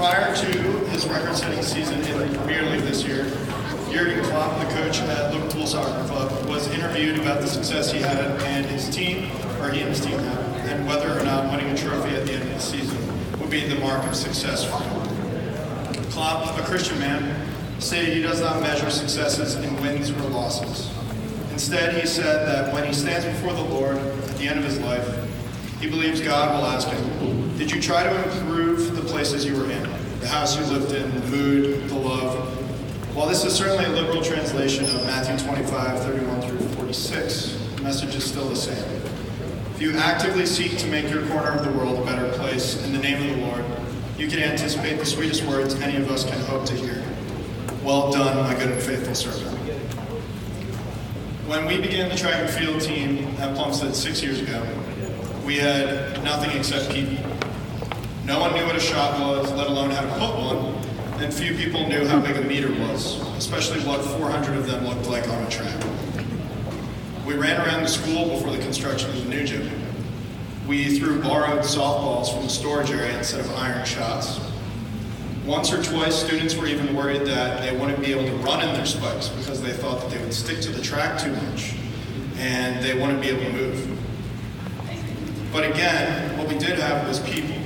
Prior to his record-setting season in the Premier League this year, Jurgen Klopp, the coach at Liverpool Soccer Club, was interviewed about the success he had and his team, or he and his team had, and whether or not winning a trophy at the end of the season would be the mark of success for him. Klopp, a Christian man, stated he does not measure successes in wins or losses. Instead, he said that when he stands before the Lord at the end of his life, he believes God will ask him, "Did you try to improve the places you were in, the house you lived in, the mood, the love?" While this is certainly a liberal translation of Matthew 25:31 through 46, the message is still the same. If you actively seek to make your corner of the world a better place in the name of the Lord, you can anticipate the sweetest words any of us can hope to hear. "Well done, my good and faithful servant." When we began the track and field team at Plumstead 6 years ago, we had nothing except people. No one knew what a shot was, let alone how to put one, and few people knew how big a meter was, especially what 400 of them looked like on a track. We ran around the school before the construction of the new gym. We threw borrowed softballs from the storage area instead of iron shots. Once or twice, students were even worried that they wouldn't be able to run in their spikes because they thought that they would stick to the track too much and they wouldn't be able to move. But again, what we did have was people.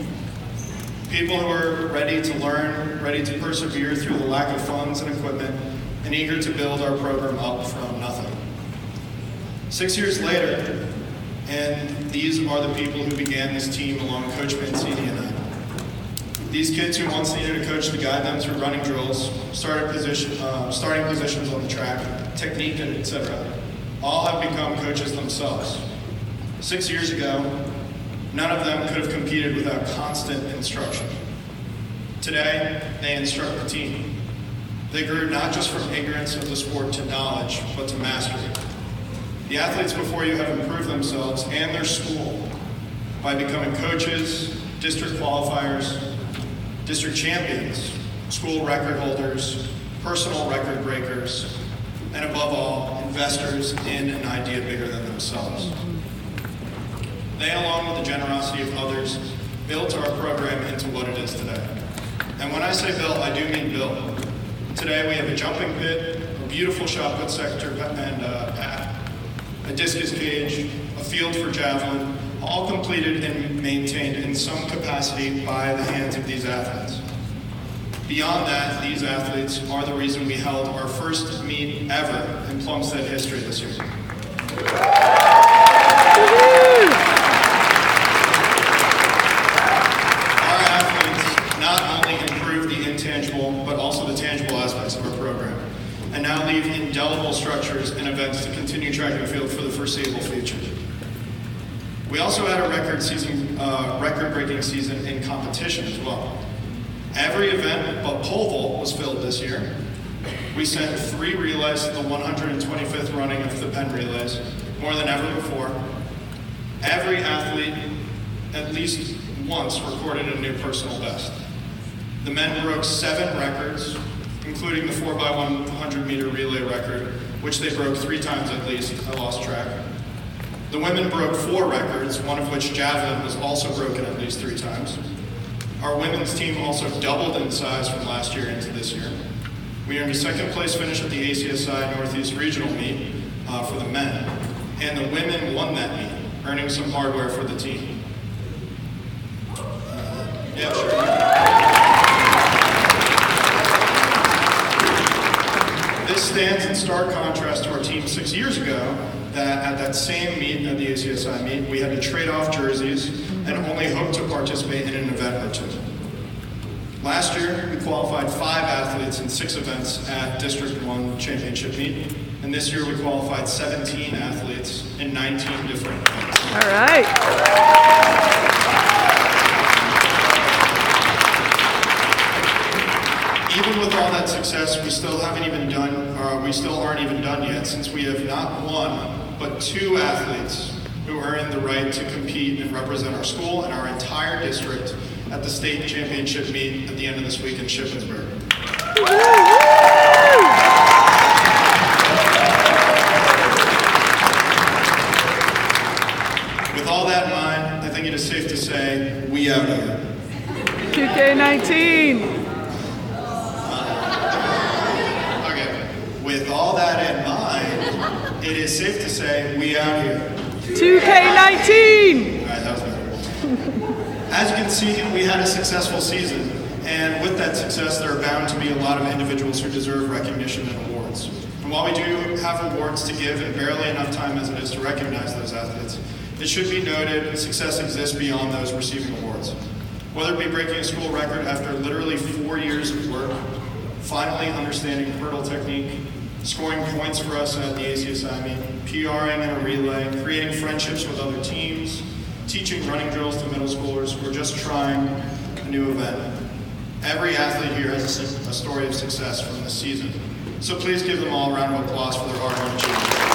People who were ready to learn, ready to persevere through the lack of funds and equipment, and eager to build our program up from nothing. 6 years later, and these are the people who began this team along Coach Mancini and I. These kids who once needed a coach to guide them through running drills, starting positions on the track, technique, and etc., all have become coaches themselves. 6 years ago, none of them could have competed without constant instruction. Today, they instruct the team. They grew not just from ignorance of the sport to knowledge, but to mastery. The athletes before you have improved themselves and their school by becoming coaches, district qualifiers, district champions, school record holders, personal record breakers, and above all, investors in an idea bigger than themselves. They, along with the generosity of others, built our program into what it is today. And when I say built, I do mean built. Today we have a jumping pit, a beautiful shot put sector and pad, a discus cage, a field for javelin, all completed and maintained in some capacity by the hands of these athletes. Beyond that, these athletes are the reason we held our first meet ever in Plumstead history this year. Our athletes not only improved the intangible, but also the tangible aspects of our program, and now leave indelible structures and events to continue track and field for the foreseeable future. We also had a record-breaking season in competition as well. Every event but pole vault was filled this year. We sent 3 relays to the 125th running of the Penn Relays, more than ever before. Every athlete, at least once, recorded a new personal best. The men broke 7 records, including the 4x100 meter relay record, which they broke 3 times at least. I lost track. The women broke 4 records, one of which javelin was also broken at least 3 times. Our women's team also doubled in size from last year into this year. We earned a 2nd place finish at the ACSI Northeast Regional meet for the men, and the women won that meet, earning some hardware for the team. Yeah, sure. This stands in stark contrast to our team 6 years ago, that at that same meet, at the ACSI meet, we had to trade off jerseys and only hope to participate in an event or 2. Last year, we qualified 5 athletes in 6 events at District 1 Championship meet, and this year we qualified 17 athletes in 19 different events. All right. Even with all that success, we still aren't even done yet, since we have not 1, but 2 athletes who earn the right to compete and represent our school and our entire district at the state championship meet at the end of this week in Shippensburg. With all that in mind, I think it is safe to say, we out here. 2K19. Okay, with all that in mind, it is safe to say we out here. 2K19. All right, that was better. As you can see, we had a successful season, and with that success, there are bound to be a lot of individuals who deserve recognition and awards. And while we do have awards to give and barely enough time as it is to recognize those athletes, it should be noted success exists beyond those receiving awards. Whether it be breaking a school record after literally 4 years of work, finally understanding hurdle technique, scoring points for us at the ACSI meet, PRing in a relay, creating friendships with other teams, teaching running drills to middle schoolers, or just trying a new event. Every athlete here has a story of success from this season. So please give them all a round of applause for their hard-earned achievement.